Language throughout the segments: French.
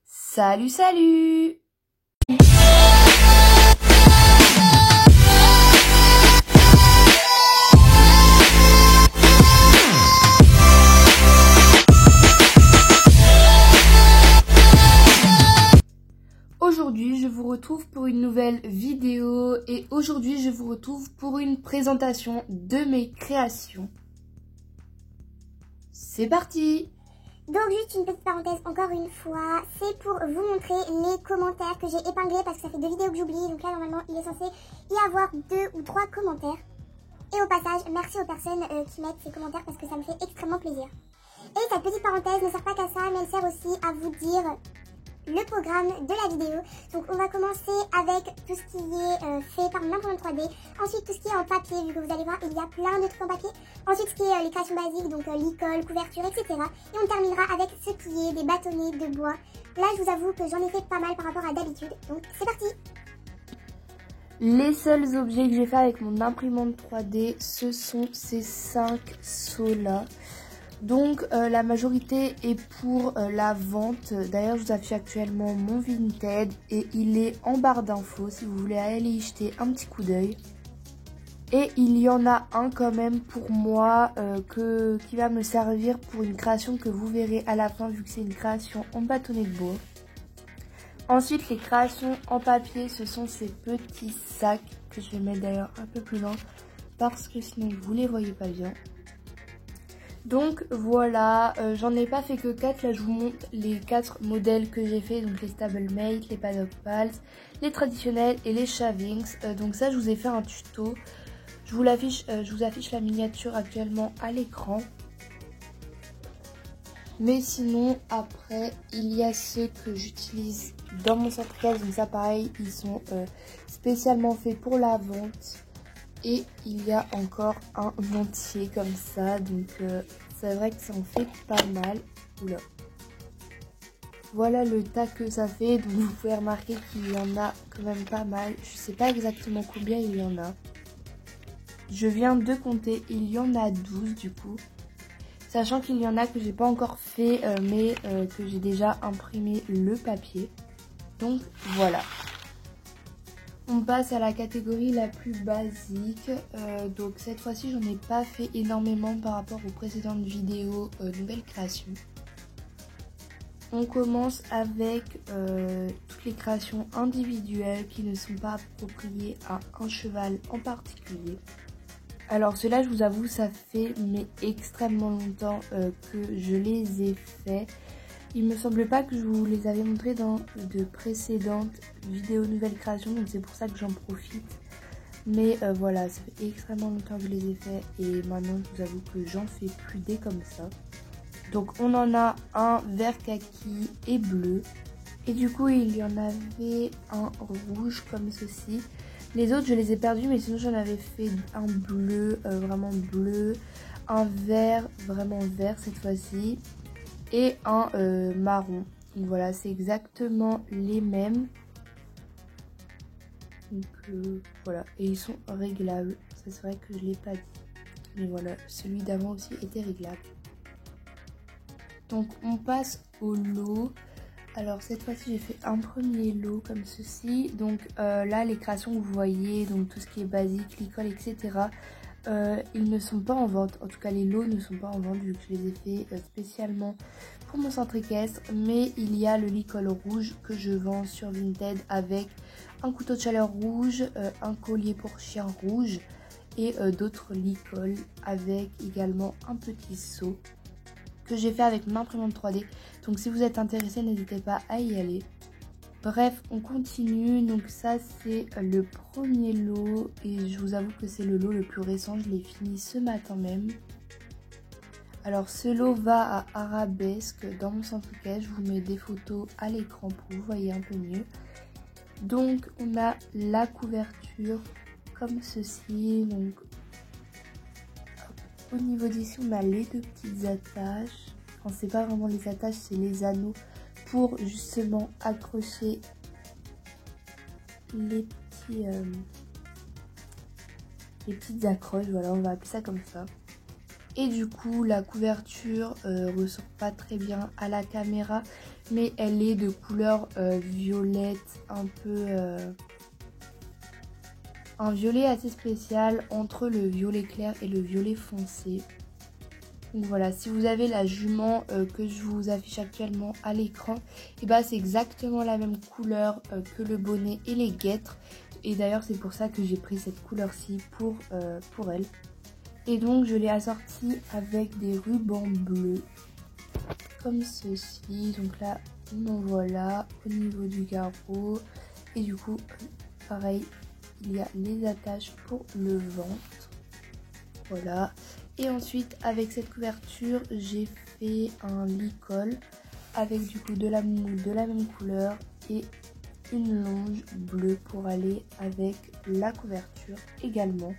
Salut, salut! Aujourd'hui, je vous retrouve pour une nouvelle vidéo et aujourd'hui, je vous retrouve pour une présentation de mes créations. C'est parti! Donc juste une petite parenthèse encore une fois, c'est pour vous montrer les commentaires que j'ai épinglés parce que ça fait 2 vidéos que j'oublie, donc là normalement il est censé y avoir 2 ou 3 commentaires. Et au passage, merci aux personnes qui mettent ces commentaires parce que ça me fait extrêmement plaisir. Et cette petite parenthèse ne sert pas qu'à ça, mais elle sert aussi à vous dire le programme de la vidéo. Donc on va commencer avec tout ce qui est fait par l'imprimante 3D. Ensuite tout ce qui est en papier, vu que vous allez voir il y a plein de trucs en papier. Ensuite ce qui est les créations basiques, donc licol, couverture, etc. Et on terminera avec ce qui est des bâtonnets de bois. Là je vous avoue que j'en ai fait pas mal par rapport à d'habitude. Donc c'est parti! Les seuls objets que j'ai fait avec mon imprimante 3D, ce sont ces 5 seaux là. Donc la majorité est pour la vente. D'ailleurs je vous affiche actuellement mon Vinted et il est en barre d'infos si vous voulez aller y jeter un petit coup d'œil. Et il y en a un quand même pour moi qui va me servir pour une création que vous verrez à la fin vu que c'est une création en bâtonnet de bois. Ensuite les créations en papier, ce sont ces petits sacs que je vais mettre d'ailleurs un peu plus loin parce que sinon vous les voyez pas bien. Donc voilà, j'en ai pas fait que 4, là je vous montre les 4 modèles que j'ai fait, donc les Stablemate, les Paddock Pals, les traditionnels et les Shavings. Donc ça je vous ai fait un tuto, je vous affiche la miniature actuellement à l'écran. Mais sinon après il y a ceux que j'utilise dans mon centre-case, donc ça pareil, ils sont spécialement faits pour la vente. Et il y a encore un entier comme ça, donc c'est vrai que ça en fait pas mal. Oula. Voilà le tas que ça fait, donc vous pouvez remarquer qu'il y en a quand même pas mal. Je sais pas exactement combien il y en a. Je viens de compter, il y en a 12 du coup. Sachant qu'il y en a que j'ai pas encore fait, mais que j'ai déjà imprimé le papier. Donc voilà. On passe à la catégorie la plus basique, donc cette fois-ci j'en ai pas fait énormément par rapport aux précédentes vidéos nouvelles créations. On commence avec toutes les créations individuelles qui ne sont pas appropriées à un cheval en particulier. Alors ceux-là je vous avoue ça fait mais extrêmement longtemps que je les ai faits. Il me semble pas que je vous les avais montrés dans de précédentes vidéos nouvelles créations, donc c'est pour ça que j'en profite. Mais voilà, ça fait extrêmement longtemps que je les ai faits et maintenant je vous avoue que j'en fais plus des comme ça. Donc on en a un vert kaki et bleu. Et du coup il y en avait un rouge comme ceci. Les autres je les ai perdus, mais sinon j'en avais fait un bleu, vraiment bleu. Un vert, vraiment vert cette fois-ci. Et un marron. Donc voilà, c'est exactement les mêmes. Donc voilà, et ils sont réglables. Ça c'est vrai que je ne l'ai pas dit. Mais voilà, celui d'avant aussi était réglable. Donc on passe au lot. Alors cette fois-ci j'ai fait un premier lot comme ceci. Donc là les créations que vous voyez, donc tout ce qui est basique, licol, etc. Ils ne sont pas en vente, en tout cas les lots ne sont pas en vente vu que je les ai fait spécialement pour mon centre équestre. Mais il y a le licol rouge que je vends sur Vinted avec un couteau de chaleur rouge, un collier pour chien rouge et d'autres licols avec également un petit seau que j'ai fait avec mon imprimante 3D. Donc si vous êtes intéressé, n'hésitez pas à y aller. Bref, on continue. Donc ça c'est le premier lot et je vous avoue que c'est le lot le plus récent. Je l'ai fini ce matin même. Alors ce lot va à Arabesque dans mon centre caisse. Je vous mets des photos à l'écran pour que vous voyez un peu mieux. Donc on a la couverture comme ceci. Donc au niveau d'ici on a les deux petites attaches. Enfin c'est pas vraiment les attaches, c'est les anneaux pour justement accrocher les petites accroches, voilà, on va appeler ça comme ça. Et du coup la couverture ressort pas très bien à la caméra mais elle est de couleur violette, un peu un violet assez spécial entre le violet clair et le violet foncé. Donc voilà, si vous avez la jument que je vous affiche actuellement à l'écran, et bah c'est exactement la même couleur que le bonnet et les guêtres. Et d'ailleurs c'est pour ça que j'ai pris cette couleur-ci pour elle. Et donc je l'ai assortie avec des rubans bleus comme ceci. Donc là on en voit là au niveau du garrot. Et du coup pareil, il y a les attaches pour le ventre. Voilà. Et ensuite avec cette couverture j'ai fait un lit-col avec du coup de la moumoute de la même couleur et une longe bleue pour aller avec la couverture également.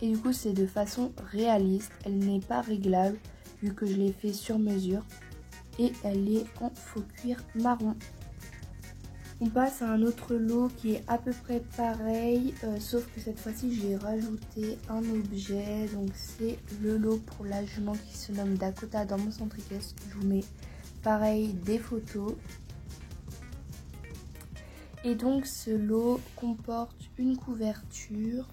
Et du coup c'est de façon réaliste, elle n'est pas réglable vu que je l'ai fait sur mesure et elle est en faux cuir marron. On passe à un autre lot qui est à peu près pareil, sauf que cette fois-ci j'ai rajouté un objet. Donc c'est le lot pour la jument qui se nomme Dakota dans mon centricaisse. Je vous mets pareil des photos. Et donc ce lot comporte une couverture,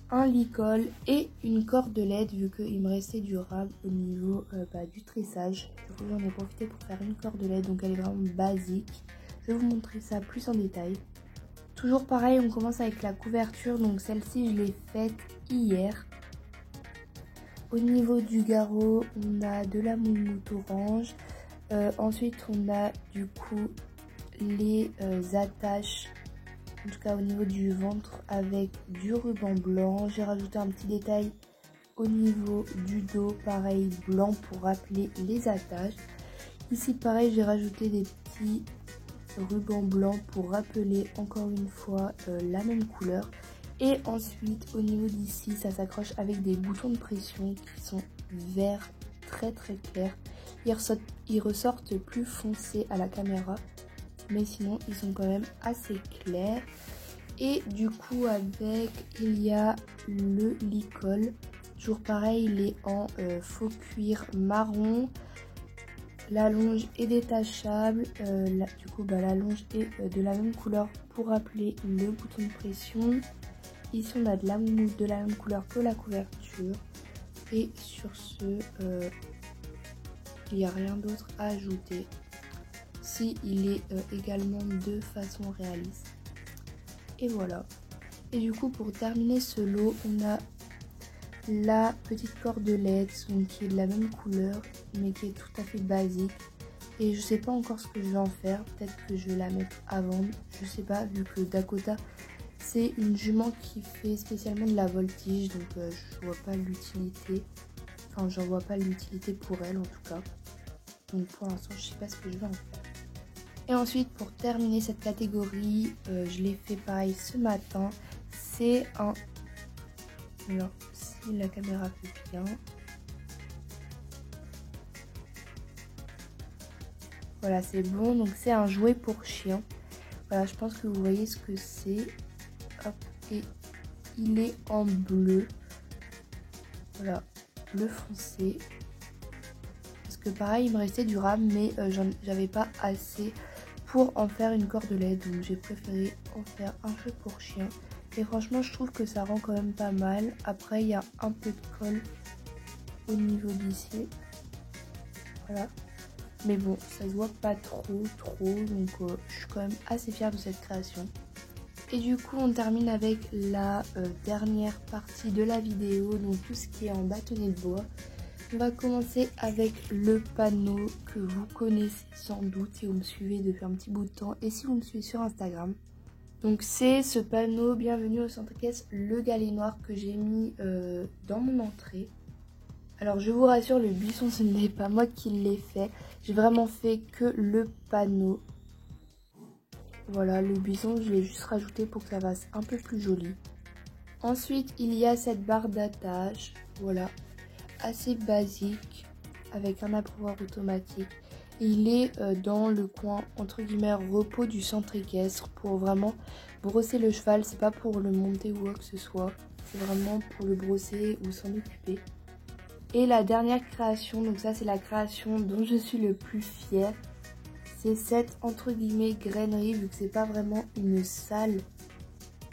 un lit-col et une cordelette vu qu'il me restait du rab au niveau du tressage. Du coup j'en ai profité pour faire une cordelette, donc elle est vraiment basique. Je vais vous montrer ça plus en détail. Toujours pareil, on commence avec la couverture. Donc celle-ci, je l'ai faite hier. Au niveau du garrot, on a de la moumoute orange. Ensuite, on a du coup les attaches, en tout cas au niveau du ventre, avec du ruban blanc. J'ai rajouté un petit détail au niveau du dos, pareil, blanc pour rappeler les attaches. Ici, pareil, j'ai rajouté des petits ruban blanc pour rappeler encore une fois la même couleur. Et ensuite au niveau d'ici ça s'accroche avec des boutons de pression qui sont verts très clairs. Ils ressortent plus foncés à la caméra, mais sinon ils sont quand même assez clairs. Et du coup avec il y a le lit-col, toujours pareil, il est en faux cuir marron. La longe est détachable, du coup la longe est de la même couleur pour rappeler le bouton de pression. Ici on a de la moumoute de la même couleur que la couverture. Et sur ce, il n'y a rien d'autre à ajouter. Si il est également de façon réaliste. Et voilà. Et du coup pour terminer ce lot, on a la petite cordelette qui est de la même couleur mais qui est tout à fait basique, et je sais pas encore ce que je vais en faire. Peut-être que je vais la mettre à vendre, je sais pas, vu que Dakota c'est une jument qui fait spécialement de la voltige, donc je vois pas l'utilité, enfin j'en vois pas l'utilité pour elle en tout cas. Donc pour l'instant je sais pas ce que je vais en faire. Et ensuite pour terminer cette catégorie, je l'ai fait pareil ce matin, c'est un... Alors, si la caméra fait bien. Voilà, c'est bon. Donc c'est un jouet pour chien. Voilà, je pense que vous voyez ce que c'est. Hop, et il est en bleu. Voilà, bleu foncé. Parce que pareil, il me restait du rame, mais j'avais pas assez pour en faire une cordelette. Donc j'ai préféré en faire un jeu pour chien. Et franchement je trouve que ça rend quand même pas mal. Après il y a un peu de colle au niveau d'ici. Voilà. Mais bon, ça se voit pas trop. Donc je suis quand même assez fière de cette création. Et du coup on termine avec la dernière partie de la vidéo. Donc tout ce qui est en bâtonnet de bois. On va commencer avec le panneau que vous connaissez sans doute si vous me suivez depuis un petit bout de temps. Et si vous me suivez sur Instagram. Donc c'est ce panneau bienvenue au centricaisse le galet noir que j'ai mis dans mon entrée. Alors je vous rassure, le buisson ce n'est pas moi qui l'ai fait. J'ai vraiment fait que le panneau. Voilà, le buisson je l'ai juste rajouté pour que ça fasse un peu plus joli. Ensuite il y a cette barre d'attache, voilà, assez basique avec un abreuvoir automatique. Il est dans le coin entre guillemets repos du centre équestre pour vraiment brosser le cheval. C'est pas pour le monter ou quoi que ce soit, c'est vraiment pour le brosser ou s'en occuper. Et la dernière création, donc ça c'est la création dont je suis le plus fière, c'est cette entre guillemets grainerie, vu que c'est pas vraiment une salle,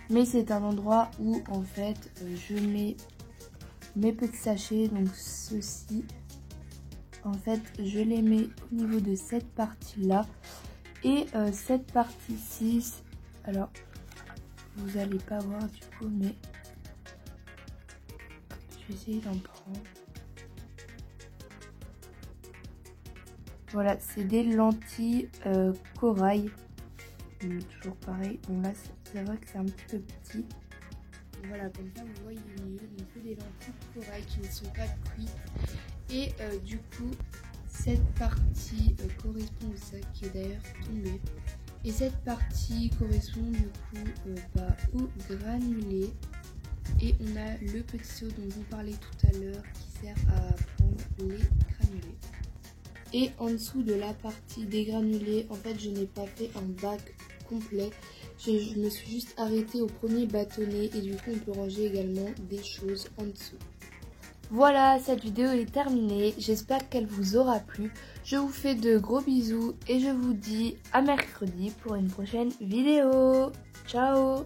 mais c'est un endroit où en fait je mets mes petits sachets. Donc ceux-ci, en fait je les mets au niveau de cette partie là, et cette partie-ci, alors vous allez pas voir du coup, mais je vais essayer d'en prendre. Voilà, c'est des lentilles corail. Toujours pareil. Bon là, c'est vrai que c'est un petit peu petit. Voilà, comme ça vous voyez mieux. Donc c'est des lentilles corail qui ne sont pas cuites. Et du coup, cette partie correspond au sac qui est d'ailleurs tombé. Et cette partie correspond du coup au granulé. Et on a le petit seau dont vous parlez tout à l'heure qui sert à prendre les granulés. Et en dessous de la partie des granulés, en fait je n'ai pas fait un bac complet. Je me suis juste arrêtée au premier bâtonnet et du coup on peut ranger également des choses en dessous. Voilà, cette vidéo est terminée. J'espère qu'elle vous aura plu. Je vous fais de gros bisous et je vous dis à mercredi pour une prochaine vidéo. Ciao!